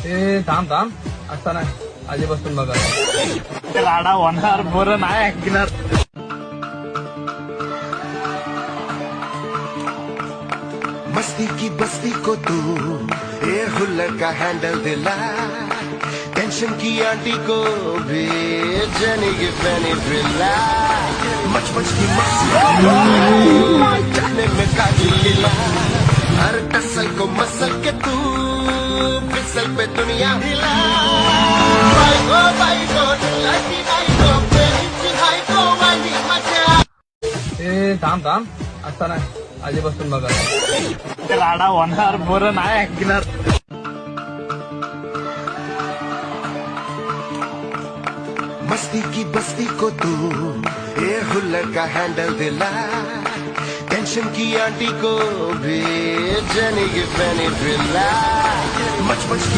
ए थांब थांब, असं नाही, आधीपासून बघा. राडा होणार, बरं नाही ऐकणार. मस्ती की बस्ती को तू ये हुल्लड़ का हैंडल दिला, टेंशन की आंटी को भी जनी की फैनी दिला, मच मच की मस्ती जाने में काजू लीला, हर टसल को मसल के तू फिसल पे दुनिया हिला. बाई गो लड़की बाई गो प्रेमी हाई गो वाली मचा. ए थांब थांब, असं नाही, आधीपासून बघा. राडा होणार, बरं नाही ऐकणार. मस्ती की बस्ती को तू ये हुल्लड़ का हैंडल दिला, टेंशन की आंटी को भी जनी की फैनी दिला, मच मच